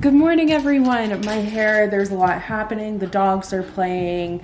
Good morning, everyone. My hair, there's a lot happening. The dogs are playing.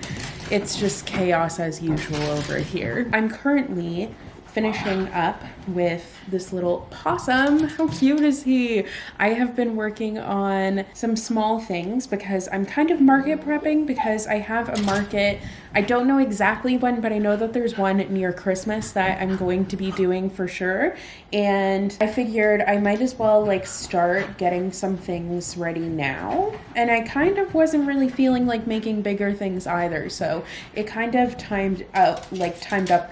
It's just chaos as usual over here. I'm currently finishing up with this little possum. How cute is he? I have been working on some small things because I'm kind of market prepping because I have a market. I don't know exactly when, but I know that there's one near Christmas that I'm going to be doing for sure. And I figured I might as well like start getting some things ready now. And I kind of wasn't really feeling like making bigger things either. So it kind of timed up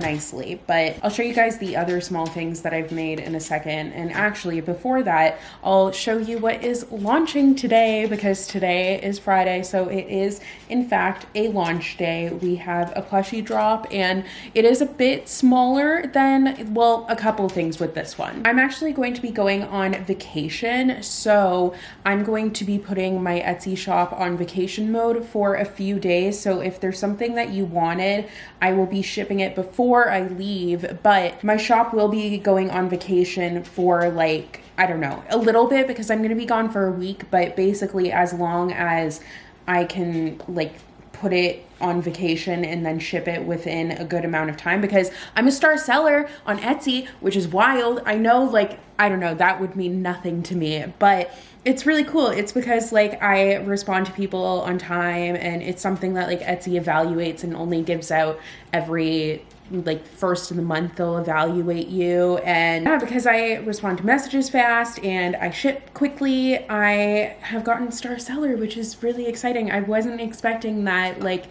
nicely, but I'll show you guys the other small things that I've made in a second. And actually before that, I'll show you what is launching today because today is Friday. So it is in fact a launch day. We have a Plushy drop and it is a bit smaller than, well, a couple things with this one. I'm actually going to be going on vacation. So I'm going to be putting my Etsy shop on vacation mode for a few days. So if there's something that you wanted, I will be shipping it before I leave, but my shop will be going on vacation for like, I don't know, a little bit because I'm going to be gone for a week, but basically as long as I can like put it on vacation and then ship it within a good amount of time because I'm a star seller on Etsy, which is wild. I know, like, I don't know, that would mean nothing to me, but it's really cool. It's because like I respond to people on time and it's something that like Etsy evaluates and only gives out every like first of the month. They'll evaluate you, and yeah, because I respond to messages fast and I ship quickly, I have gotten star seller, which is really exciting. I wasn't expecting that like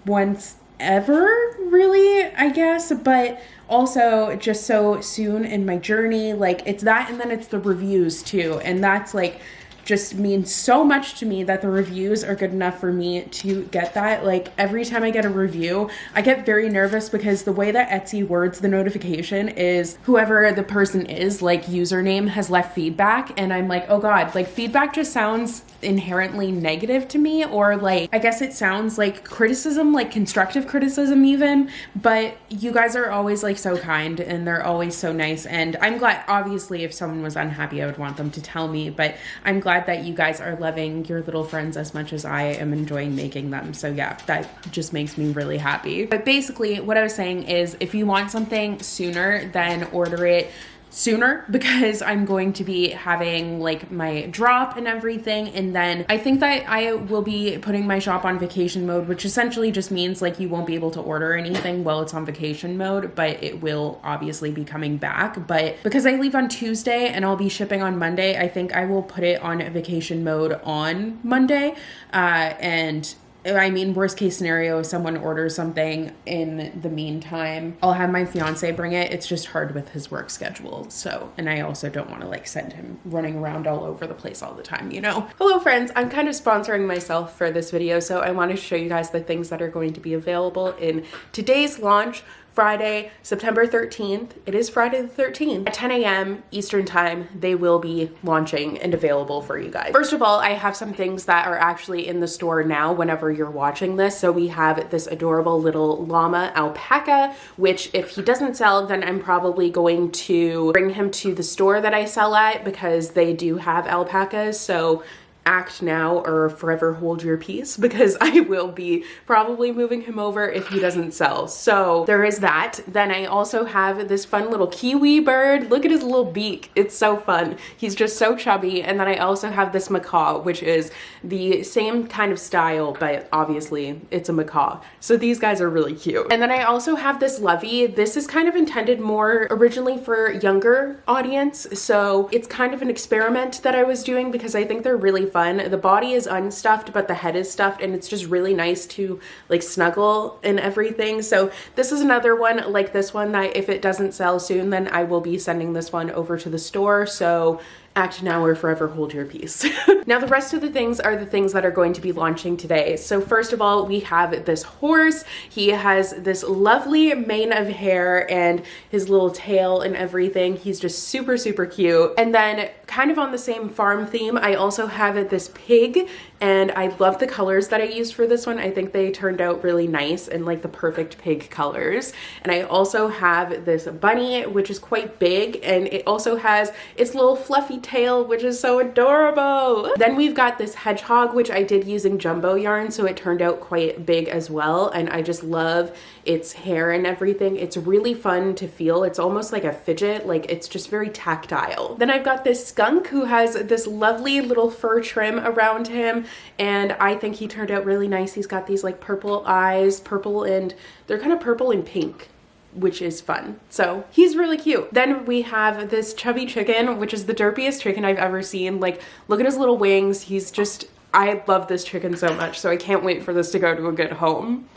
once ever, really, I guess, but also just so soon in my journey. Like it's that, and then it's the reviews too, and that's like just means so much to me that the reviews are good enough for me to get that. Like every time I get a review, I get very nervous because the way that Etsy words the notification is whoever the person is, like username, has left feedback, and I'm like, oh god, like feedback just sounds inherently negative to me, or like I guess it sounds like criticism, like constructive criticism even, but you guys are always like so kind and they're always so nice, and I'm glad. Obviously if someone was unhappy I would want them to tell me, but I'm glad that you guys are loving your little friends as much as I am enjoying making them. So yeah, that just makes me really happy. But basically what I was saying is if you want something sooner, then order it sooner because I'm going to be having like my drop and everything, and then I think that I will be putting my shop on vacation mode, which essentially just means like you won't be able to order anything while it's on vacation mode, but it will obviously be coming back. But because I leave on Tuesday and I'll be shipping on Monday, I think I will put it on vacation mode on Monday, and I mean, worst case scenario, if someone orders something in the meantime, I'll have my fiance bring it. It's just hard with his work schedule. So, and I also don't want to like send him running around all over the place all the time, you know? Hello friends, I'm kind of sponsoring myself for this video. So I want to show you guys the things that are going to be available in today's launch, Friday, September 13th. It is Friday the 13th at 10 a.m. Eastern time. They will be launching and available for you guys. First of all, I have some things that are actually in the store now whenever you're watching this. So we have this adorable little llama alpaca, which if he doesn't sell, then I'm probably going to bring him to the store that I sell at because they do have alpacas. So act now or forever hold your peace because I will be probably moving him over if he doesn't sell. So there is that. Then I also have this fun little kiwi bird. Look at his little beak. It's so fun. He's just so chubby. And then I also have this macaw, which is the same kind of style, but obviously it's a macaw. So these guys are really cute. And then I also have this lovey. This is kind of intended more originally for younger audience. So it's kind of an experiment that I was doing because I think they're really fun. The body is unstuffed, but the head is stuffed, and it's just really nice to like snuggle and everything. So this is another one like this one that if it doesn't sell soon, then I will be sending this one over to the store. So act now or forever hold your peace. Now the rest of the things are the things that are going to be launching today. So first of all, we have this horse. He has this lovely mane of hair and his little tail and everything. He's just super, super cute. And then kind of on the same farm theme, I also have this pig, and I love the colors that I used for this one. I think they turned out really nice and like the perfect pig colors. And I also have this bunny, which is quite big, and it also has its little fluffy tail, which is so adorable. Then we've got this hedgehog, which I did using jumbo yarn, so it turned out quite big as well. And I just love its hair and everything. It's really fun to feel. It's almost like a fidget, like it's just very tactile. Then I've got this skunk who has this lovely little fur trim around him, and I think he turned out really nice. He's got these like purple eyes, purple, and they're kind of purple and pink, which is fun. So he's really cute. Then we have this chubby chicken, which is the derpiest chicken I've ever seen. Like, look at his little wings. He's just, I love this chicken so much, so I can't wait for this to go to a good home.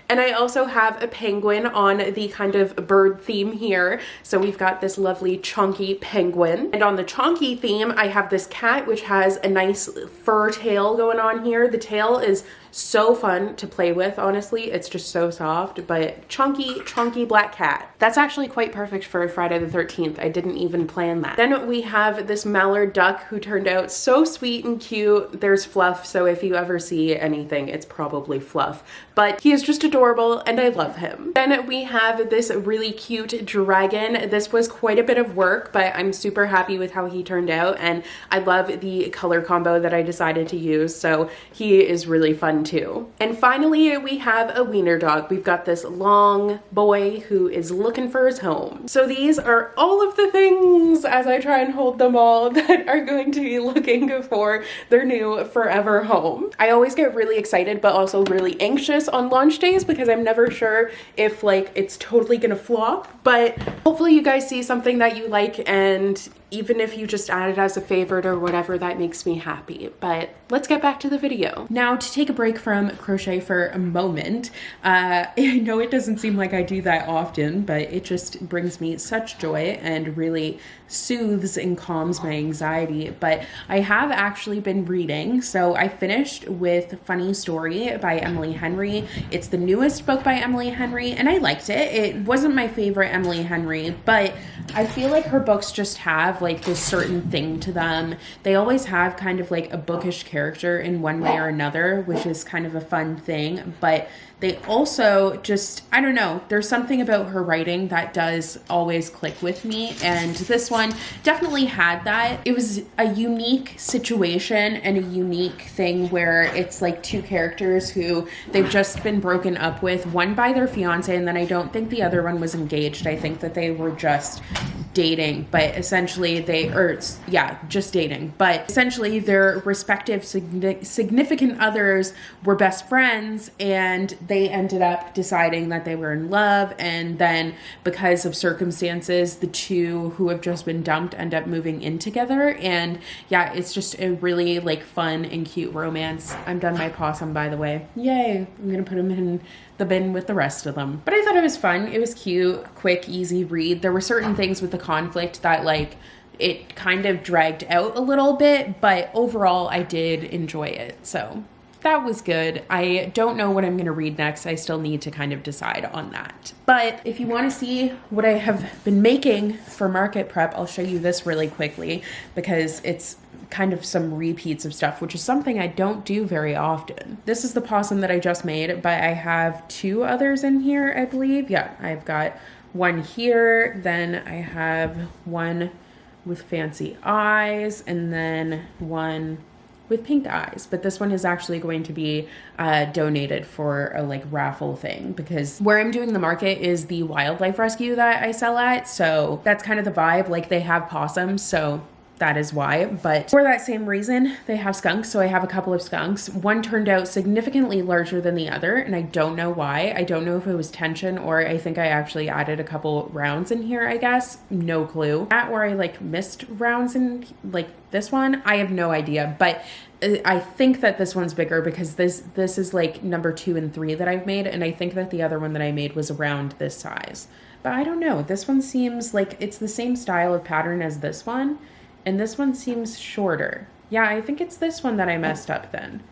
And I also have a penguin on the kind of bird theme here. So we've got this lovely chunky penguin. And on the chunky theme, I have this cat, which has a nice fur tail going on here. The tail is so fun to play with, honestly. It's just so soft, but chunky black cat. That's actually quite perfect for Friday the 13th. I didn't even plan that. Then we have this mallard duck who turned out so sweet and cute. There's Fluff, so if you ever see anything, it's probably Fluff. But he is just adorable and I love him. Then we have this really cute dragon. This was quite a bit of work, but I'm super happy with how he turned out, and I love the color combo that I decided to use, so he is really fun too. And finally, we have a wiener dog. We've got this long boy who is looking for his home. So these are all of the things, as I try and hold them all, that are going to be looking for their new forever home. I always get really excited, but also really anxious on launch days because I'm never sure if like it's totally gonna flop, but hopefully you guys see something that you like, and even if you just add it as a favorite or whatever, that makes me happy. But let's get back to the video. Now, to take a break from crochet for a moment, I know it doesn't seem like I do that often, but it just brings me such joy and really soothes and calms my anxiety. But I have actually been reading. So I finished with Funny Story by Emily Henry. It's the newest book by Emily Henry, and I liked it. It wasn't my favorite Emily Henry, but I feel like her books just have like this certain thing to them. They always have kind of like a bookish character in one way or another, which is kind of a fun thing, but they also just, I don't know, there's something about her writing that does always click with me, and this one definitely had that. It was a unique situation and a unique thing where it's like two characters who they've just been broken up with, one by their fiance, and then I don't think the other one was engaged. I think that they were just dating, but essentially just dating, but essentially their respective significant others were best friends, and they ended up deciding that they were in love, and then because of circumstances, the two who have just been dumped end up moving in together. And yeah, it's just a really like fun and cute romance. I'm done my possum, by the way. Yay, I'm gonna put him in the bin with the rest of them. But I thought it was fun. It was cute, quick, easy read. There were certain things with the conflict that like it kind of dragged out a little bit, but overall I did enjoy it. So that was good. I don't know what I'm going to read next. I still need to kind of decide on that. But if you want to see what I have been making for market prep, I'll show you this really quickly because it's kind of some repeats of stuff, which is something I don't do very often. This is the possum that I just made, but I have two others in here, I believe. Yeah, I've got one here, then I have one with fancy eyes, and then one with pink eyes. But this one is actually going to be donated for a like raffle thing, because where I'm doing the market is the wildlife rescue that I sell at, so that's kind of the vibe. Like they have possums, so that is why. But for that same reason, they have skunks. So I have a couple of skunks. One turned out significantly larger than the other, and I don't know why. I don't know if it was tension, or I think I actually added a couple rounds in here, I guess. No clue. That, or I like missed rounds in like this one, I have no idea. But I think that this one's bigger because this is like number 2 and 3 that I've made, and I think that the other one that I made was around this size. But I don't know. This one seems like it's the same style of pattern as this one, and this one seems shorter. Yeah, I think it's this one that I messed up then.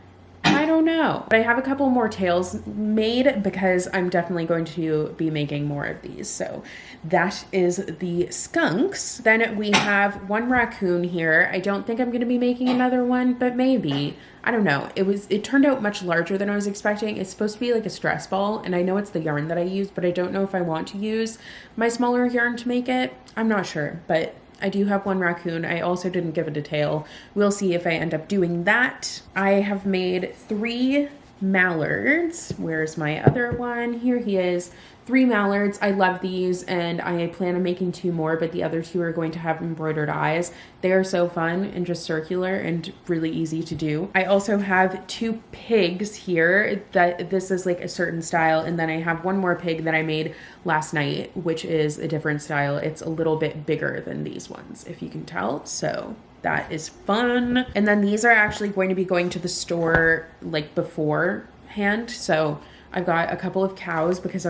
I don't know. But I have a couple more tails made because I'm definitely going to be making more of these. So that is the skunks. Then we have one raccoon here. I don't think I'm going to be making another one, but maybe. I don't know. It turned out much larger than I was expecting. It's supposed to be like a stress ball, and I know it's the yarn that I use, but I don't know if I want to use my smaller yarn to make it. I'm not sure, but I do have one raccoon. I also didn't give it a tail. We'll see if I end up doing that. I have made 3 mallards. Where's my other one? Here he is. 3 mallards. I love these, and I plan on making 2 more, but the other 2 are going to have embroidered eyes. They are so fun and just circular and really easy to do. I also have 2 pigs here. That this is like a certain style, and then I have 1 more pig that I made last night, which is a different style. It's a little bit bigger than these ones, if you can tell. So that is fun. And then these are actually going to be going to the store like beforehand. So I've got a couple of cows because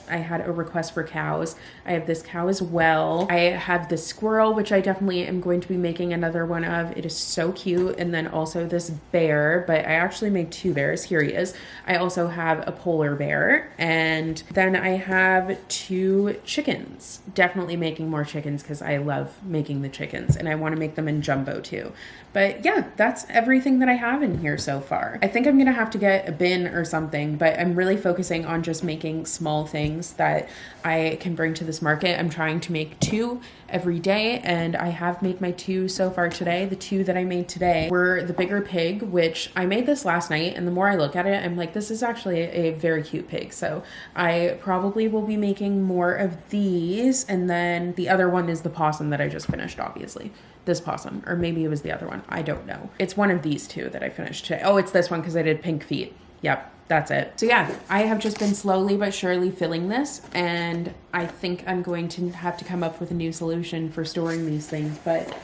I had a request for cows. I have this cow as well. I have this squirrel, which I definitely am going to be making another one of. It is so cute. And then also this bear, but I actually made 2 bears. Here he is. I also have a polar bear. And then I have 2 chickens. Definitely making more chickens because I love making the chickens and I want to make them in jumbo too. But yeah, that's everything that I have in here so far. I think I'm gonna have to get a bin or something, but I'm really focusing on just making small things that I can bring to this market. I'm trying to make 2 every day, and I have made my 2 so far today. The 2 that I made today were the bigger pig, which I made this last night, and the more I look at it, I'm like, this is actually a very cute pig. So I probably will be making more of these, and then the other one is the possum that I just finished, obviously. This possum, or maybe it was the other one. I don't know. It's one of these 2 that I finished today. Oh, it's this one because I did pink feet. Yep, that's it. So yeah, I have just been slowly but surely filling this, and I think I'm going to have to come up with a new solution for storing these things, but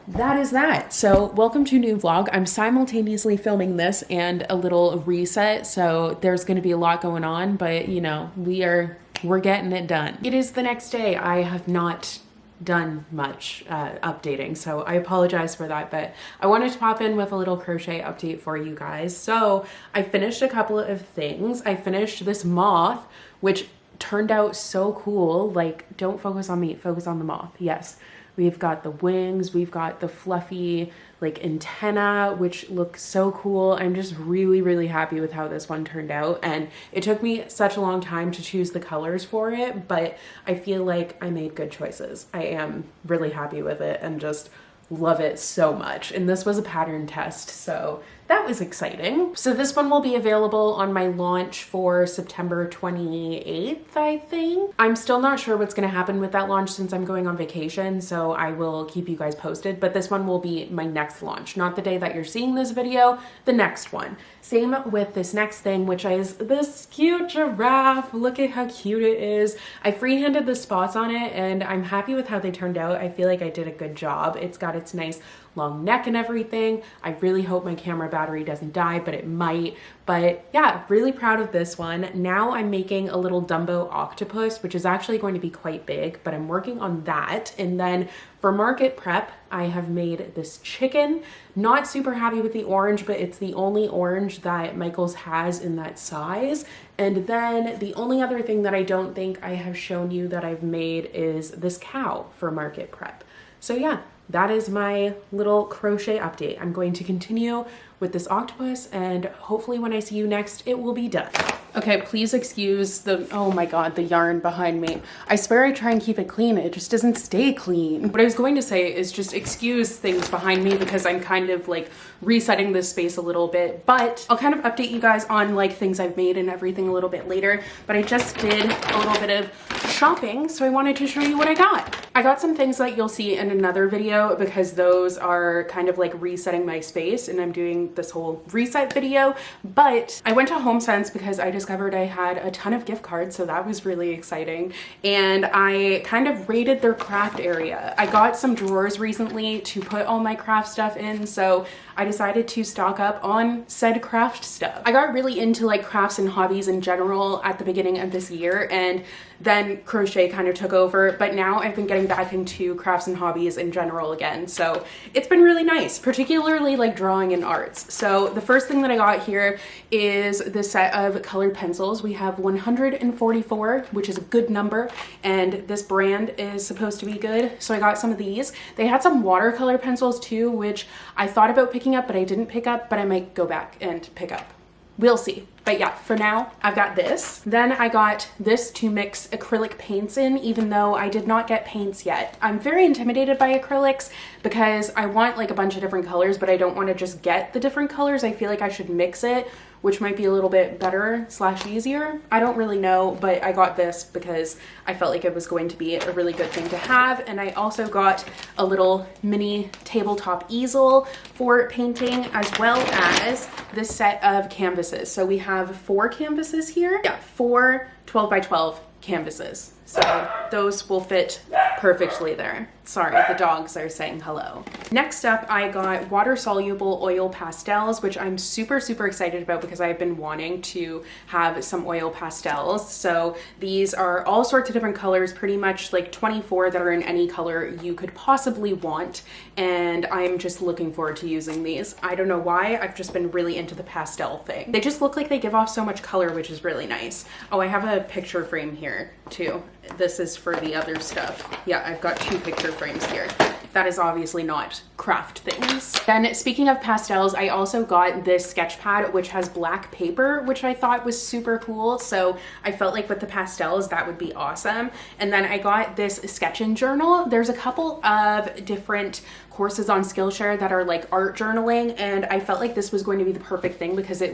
that is that. So welcome to a new vlog. I'm simultaneously filming this and a little reset, so there's going to be a lot going on, but you know, we're getting it done. It is the next day. I have not done much updating, so I apologize for that, but I wanted to pop in with a little crochet update for you guys. So I finished a couple of things. I finished this moth, which turned out so cool. Like, don't focus on me, focus on the moth. Yes, we've got the wings, we've got the fluffy like antenna, which looks so cool. I'm just really happy with how this one turned out, and it took me such a long time to choose the colors for it, but I feel like I made good choices. I am really happy with it and just love it so much. And this was a pattern test, so that was exciting. So this one will be available on my launch for September 28th, I think. I'm still not sure what's gonna happen with that launch since I'm going on vacation, so I will keep you guys posted, but this one will be my next launch, not the day that you're seeing this video, the next one. Same with this next thing, which is this cute giraffe. Look at how cute it is. I freehanded the spots on it, and I'm happy with how they turned out. I feel like I did a good job. It's got its nice long neck and everything. I really hope my camera battery doesn't die, but it might. But yeah, really proud of this one. Now I'm making a little Dumbo octopus, which is actually going to be quite big, but I'm working on that. And then for market prep, I have made this chicken. Not super happy with the orange, but it's the only orange that Michael's has in that size. And then the only other thing that I don't think I have shown you that I've made is this cow for market prep. So yeah, that is my little crochet update. I'm going to continue with this octopus, and hopefully when I see you next, it will be done. Okay, please excuse the, oh my God, the yarn behind me. I swear I try and keep it clean. It just doesn't stay clean. What I was going to say is just excuse things behind me because I'm kind of like resetting this space a little bit, but I'll kind of update you guys on like things I've made and everything a little bit later. But I just did a little bit of shopping, so I wanted to show you what I got. I got some things that you'll see in another video because those are kind of like resetting my space, and I'm doing this whole reset video. But I went to HomeSense because I discovered I had a ton of gift cards, so that was really exciting. And I kind of raided their craft area. I got some drawers recently to put all my craft stuff in, so I decided to stock up on said craft stuff. I got really into like crafts and hobbies in general at the beginning of this year, and then crochet kind of took over, but now I've been getting back into crafts and hobbies in general again. So it's been really nice, particularly like drawing and arts. So the first thing that I got here is this set of colored pencils. We have 144, which is a good number, and this brand is supposed to be good. So I got some of these. They had some watercolor pencils too, which I thought about picking up, but I didn't pick up, but I might go back and pick up. We'll see. But yeah, for now, I've got this. Then I got this to mix acrylic paints in, even though I did not get paints yet. I'm very intimidated by acrylics because I want like a bunch of different colors, but I don't want to just get the different colors. I feel like I should mix it, which might be a little bit better / easier. I don't really know, but I got this because I felt like it was going to be a really good thing to have. And I also got a little mini tabletop easel for painting, as well as this set of canvases. So we have 4 canvases here. Yeah, 4 12 by 12 canvases. So those will fit perfectly there. Sorry, the dogs are saying hello. Next up, I got water-soluble oil pastels, which I'm super, super excited about because I've been wanting to have some oil pastels. So these are all sorts of different colors, pretty much like 24 that are in any color you could possibly want. And I'm just looking forward to using these. I don't know why, I've just been really into the pastel thing. They just look like they give off so much color, which is really nice. Oh, I have a picture frame here too. This is for the other stuff. Yeah, I've got 2 picture frames here. That is obviously not craft things. Then speaking of pastels, I also got this sketch pad, which has black paper, which I thought was super cool. So I felt like with the pastels, that would be awesome. And then I got this sketching journal. There's a couple of different courses on Skillshare that are like art journaling, and I felt like this was going to be the perfect thing because it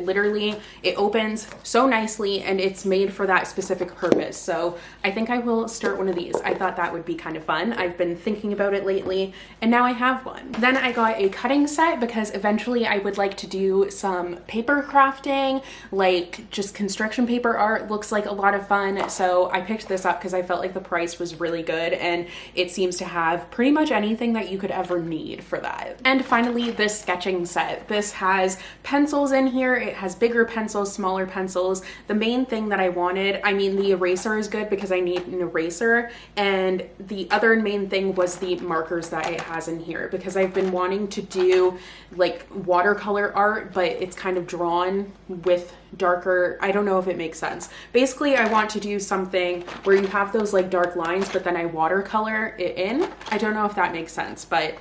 opens so nicely and it's made for that specific purpose. So I think I will start one of these. I thought that would be kind of fun. I've been thinking about it lately and now I have one. Then I got a cutting set because eventually I would like to do some paper crafting, like just construction paper art looks like a lot of fun. So I picked this up because I felt like the price was really good and it seems to have pretty much anything that you could ever need for that. And finally, this sketching set. This has pencils in here. It has bigger pencils, smaller pencils. The main thing that I wanted, I mean, the eraser is good because I need an eraser, and the other main thing was the markers that it has in here because I've been wanting to do like watercolor art, but it's kind of drawn with darker, I don't know if it makes sense. Basically, I want to do something where you have those like dark lines, but then I watercolor it in. I don't know if that makes sense, but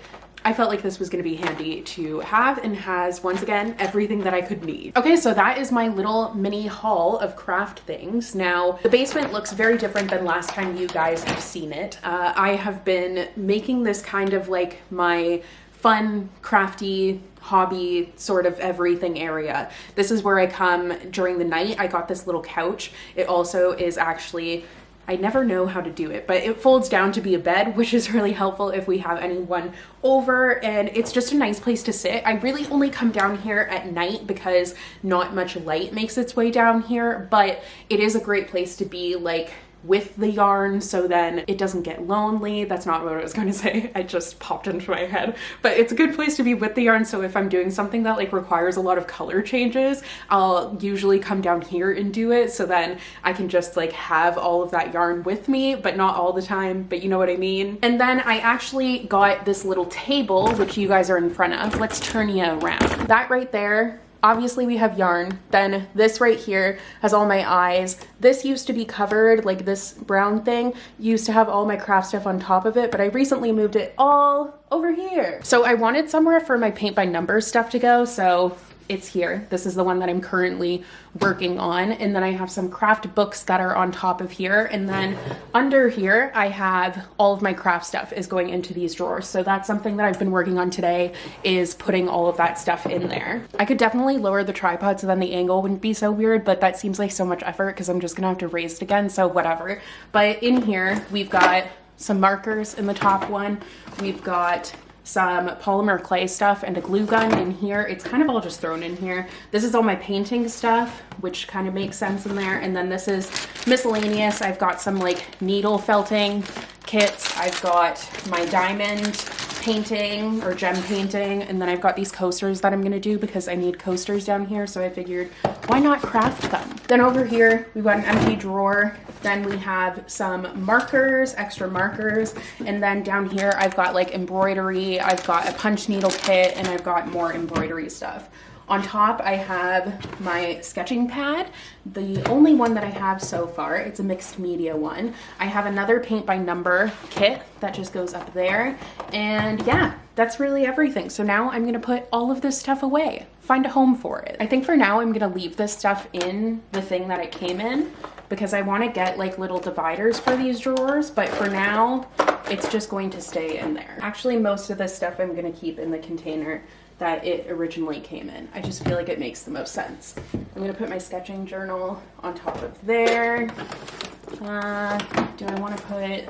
I felt like this was going to be handy to have, and has, once again, everything that I could need. Okay, so that is my little mini haul of craft things. Now, the basement looks very different than last time you guys have seen it. I have been making this kind of like my fun, crafty, hobby sort of everything area. This is where I come during the night. I got this little couch. It also is actually, I never know how to do it, but it folds down to be a bed, which is really helpful if we have anyone over, and it's just a nice place to sit. I really only come down here at night because not much light makes its way down here, but it is a great place to be like with the yarn, so then it doesn't get lonely. That's not what I was going to say. I just popped into my head, but it's a good place to be with the yarn. So if I'm doing something that like requires a lot of color changes, I'll usually come down here and do it. So then I can just like have all of that yarn with me, but not all the time, but you know what I mean? And then I actually got this little table, which you guys are in front of. Let's turn you around. That right there, obviously we have yarn. Then this right here has all my eyes. This used to be covered, like this brown thing used to have all my craft stuff on top of it, but I recently moved it all over here. So I wanted somewhere for my paint by numbers stuff to go, so it's here. This is the one that I'm currently working on. And then I have some craft books that are on top of here. And then under here, I have all of my craft stuff is going into these drawers. So that's something that I've been working on today, is putting all of that stuff in there. I could definitely lower the tripod so then the angle wouldn't be so weird, but that seems like so much effort because I'm just gonna have to raise it again, so whatever. But in here, we've got some markers in the top one. We've got some polymer clay stuff and a glue gun in here. It's kind of all just thrown in here. This is all my painting stuff, which kind of makes sense in there. And then this is miscellaneous. I've got some like needle felting kits. I've got my diamond painting or gem painting, and then I've got these coasters that I'm gonna do because I need coasters down here, so I figured why not craft them. Then over here we've got an empty drawer. Then we have some markers, extra markers, and then down here I've got like embroidery, I've got a punch needle kit, and I've got more embroidery stuff. On top, I have my sketching pad, the only one that I have so far. It's a mixed media one. I have another paint by number kit that just goes up there. And yeah, that's really everything. So now I'm gonna put all of this stuff away, find a home for it. I think for now I'm gonna leave this stuff in the thing that it came in because I wanna get like little dividers for these drawers, but for now, it's just going to stay in there. Actually, most of this stuff I'm gonna keep in the container that it originally came in. I just feel like it makes the most sense. I'm gonna put my sketching journal on top of there. Do I wanna put,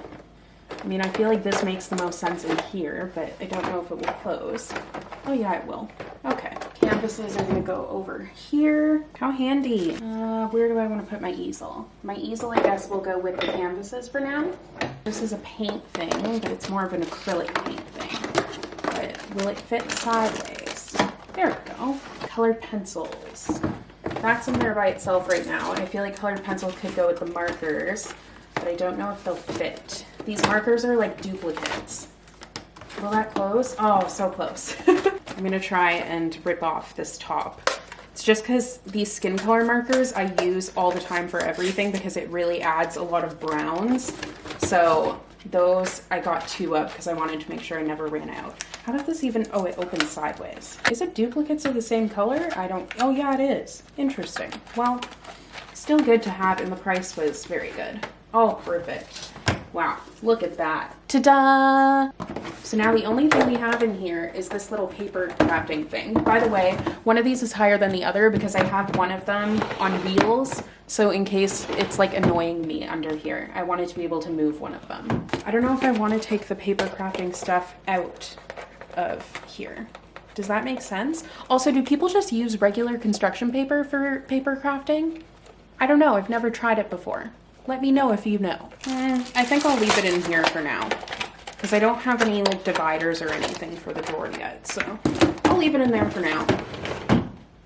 I mean, I feel like this makes the most sense in here, but I don't know if it will close. Oh yeah, it will. Okay. Canvases are gonna go over here. How handy. Where do I want to put my easel? My easel, I guess, will go with the canvases for now. This is a paint thing, but it's more of an acrylic paint thing. But will it fit sideways? There we go. Colored pencils. That's in there by itself right now, and I feel like colored pencils could go with the markers, but I don't know if they'll fit. These markers are like duplicates. Will that close? Oh, so close. I'm gonna try and rip off this top. It's just because these skin color markers I use all the time for everything because it really adds a lot of browns. So those I got 2 of because I wanted to make sure I never ran out. How does this even, oh, it opens sideways. Is it duplicates of the same color? I don't, oh yeah, it is. Interesting. Well, still good to have, and the price was very good. Oh, perfect. Wow, look at that. Ta-da! So now the only thing we have in here is this little paper crafting thing. By the way, one of these is higher than the other because I have one of them on wheels. So in case it's like annoying me under here, I wanted to be able to move one of them. I don't know if I want to take the paper crafting stuff out of here. Does that make sense? Also, do people just use regular construction paper for paper crafting? I don't know, I've never tried it before. Let me know if you know. I think I'll leave it in here for now because I don't have any like dividers or anything for the drawer yet. So I'll leave it in there for now.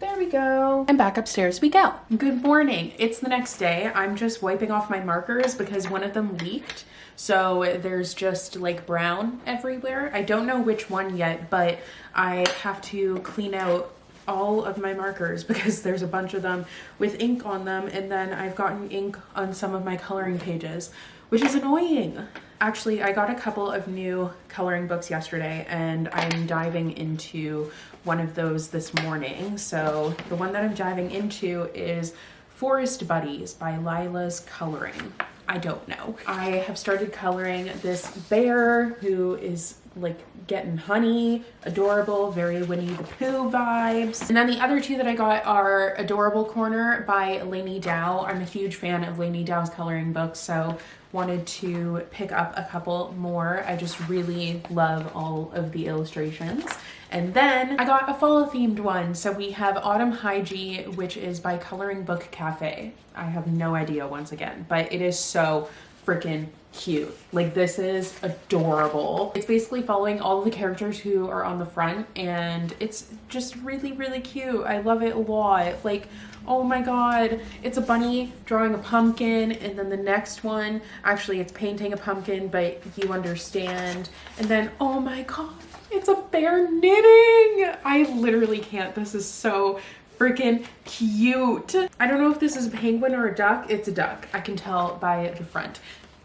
There we go. And back upstairs we go. Good morning. It's the next day. I'm just wiping off my markers because one of them leaked. So there's just like brown everywhere. I don't know which one yet, but I have to clean out all of my markers because there's a bunch of them with ink on them, and then I've gotten ink on some of my coloring pages, which is annoying. Actually, I got a couple of new coloring books yesterday and I'm diving into one of those this morning. So the one that I'm diving into is Forest Buddies by Lila's Coloring. I don't know. I have started coloring this bear who is like getting honey, adorable, very Winnie the Pooh vibes. And then the other 2 that I got are Adorable Corner by Lainey Dow. I'm a huge fan of Lainey Dow's coloring books, so wanted to pick up a couple more. I just really love all of the illustrations. And then I got a fall themed one. So we have Autumn Hygie, which is by Coloring Book Cafe. I have no idea once again, but it is so freaking cute. Like, this is adorable. It's basically following all of the characters who are on the front, and it's just really, really cute. I love it a lot. Like, oh my god, it's a bunny drawing a pumpkin, and then the next one, actually it's painting a pumpkin, but you understand. And then, oh my god, it's a bear knitting. I literally can't. This is so freaking cute. I don't know if this is a penguin or a duck. It's a duck. I can tell by the front.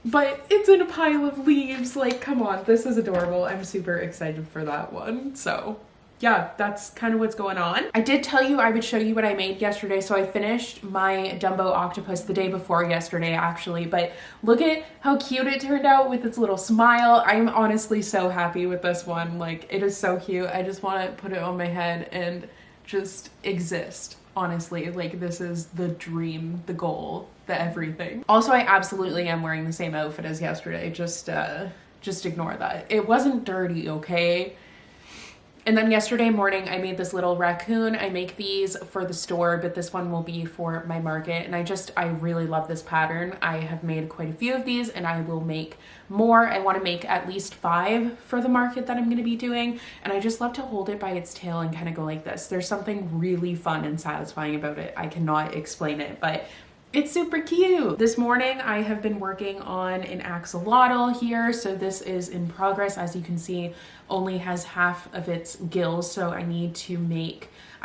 But it's in a pile of leaves. Like, come on, this is adorable. I'm super excited for that one. So yeah, that's kind of what's going on. I did tell you I would show you what I made yesterday, so I finished my Dumbo octopus the day before yesterday, actually, but look at how cute it turned out with its little smile. I'm honestly so happy with this one. Like, it is so cute. I just want to put it on my head and just exist. Honestly, like, this is the dream, the goal, the everything. Also, I absolutely am wearing the same outfit as yesterday. Just ignore that. It wasn't dirty, okay? And then yesterday morning, I made this little raccoon. I make these for the store, but this one will be for my market. And I really love this pattern. I have made quite a few of these and I will make more. I want to make at least 5 for the market that I'm going to be doing. And I just love to hold it by its tail and kind of go like this. There's something really fun and satisfying about it. I cannot explain it, but it's super cute. This morning I have been working on an axolotl here. So this is in progress. As you can see, only has half of its gills. So I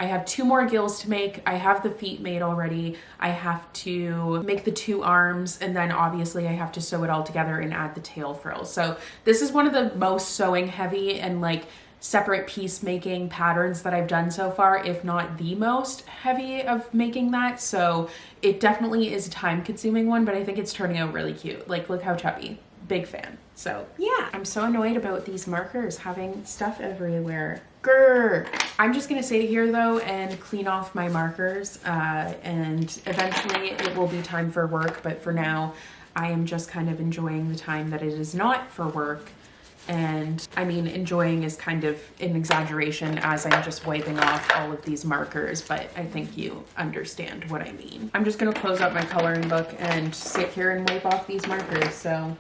have 2 more gills to make. I have the feet made already. I have to make the 2 arms, and then obviously I have to sew it all together and add the tail frills. So this is one of the most sewing heavy and like separate piece making patterns that I've done so far, if not the most heavy of making that. So it definitely is a time consuming one, but I think it's turning out really cute. Like, look how chubby. Big fan. So yeah, I'm so annoyed about these markers having stuff everywhere. Grr. I'm just gonna sit here though and clean off my markers, and eventually it will be time for work, but for now I am just kind of enjoying the time that it is not for work. And I mean, enjoying is kind of an exaggeration, as I'm just wiping off all of these markers, but I think you understand what I mean. I'm just gonna close up my coloring book and sit here and wipe off these markers, so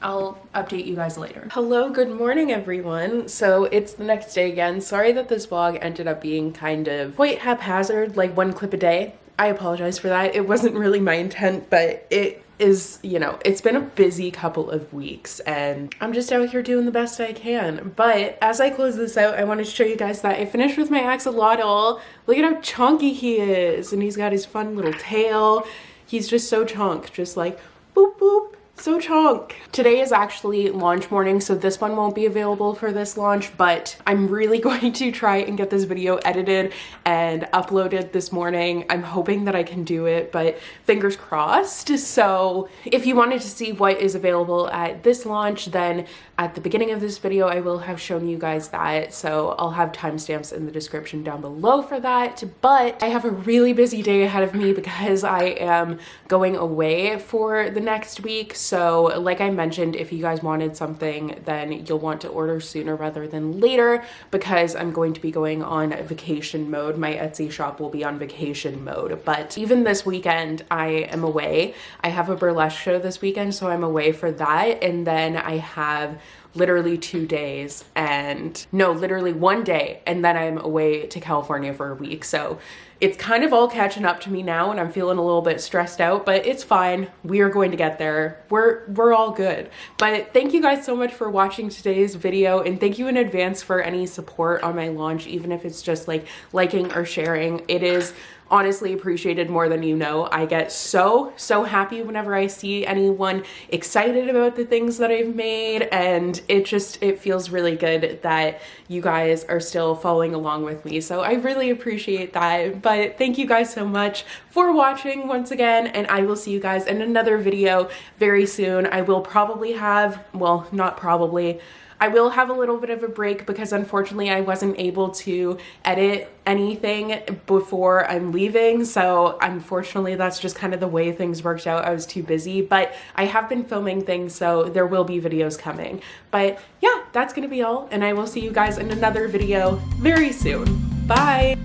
I'll update you guys later. Hello, good morning everyone. So it's the next day again. Sorry that this vlog ended up being kind of quite haphazard, like one clip a day. I apologize for that. It wasn't really my intent, but it is, you know, it's been a busy couple of weeks and I'm just out here doing the best I can. But as I close this out, I wanted to show you guys that I finished with my axolotl. Look at how chunky he is. And he's got his fun little tail. He's just so chunk, just like boop, boop. So chunk. Today is actually launch morning, so this one won't be available for this launch, but I'm really going to try and get this video edited and uploaded this morning. I'm hoping that I can do it, but fingers crossed. So if you wanted to see what is available at this launch, then at the beginning of this video, I will have shown you guys that. So I'll have timestamps in the description down below for that. But I have a really busy day ahead of me because I am going away for the next week. So like I mentioned, if you guys wanted something, then you'll want to order sooner rather than later, because I'm going to be going on vacation mode. My Etsy shop will be on vacation mode. But even this weekend, I am away. I have a burlesque show this weekend, so I'm away for that. And then I have literally 2 days and no, literally 1 day, and then I'm away to California for a week. So it's kind of all catching up to me now and I'm feeling a little bit stressed out, but it's fine. We are going to get there. We're all good. But thank you guys so much for watching today's video, and thank you in advance for any support on my launch, even if it's just like liking or sharing. It is honestly appreciated more than you know. I get so happy whenever I see anyone excited about the things that I've made, and it feels really good that you guys are still following along with me. So I really appreciate that. But thank you guys so much for watching once again, and I will see you guys in another video very soon. I will probably have, well, not probably, I will have a little bit of a break because unfortunately I wasn't able to edit anything before I'm leaving. So unfortunately that's just kind of the way things worked out. I was too busy, but I have been filming things, so there will be videos coming. But yeah, that's gonna be all, and I will see you guys in another video very soon. Bye.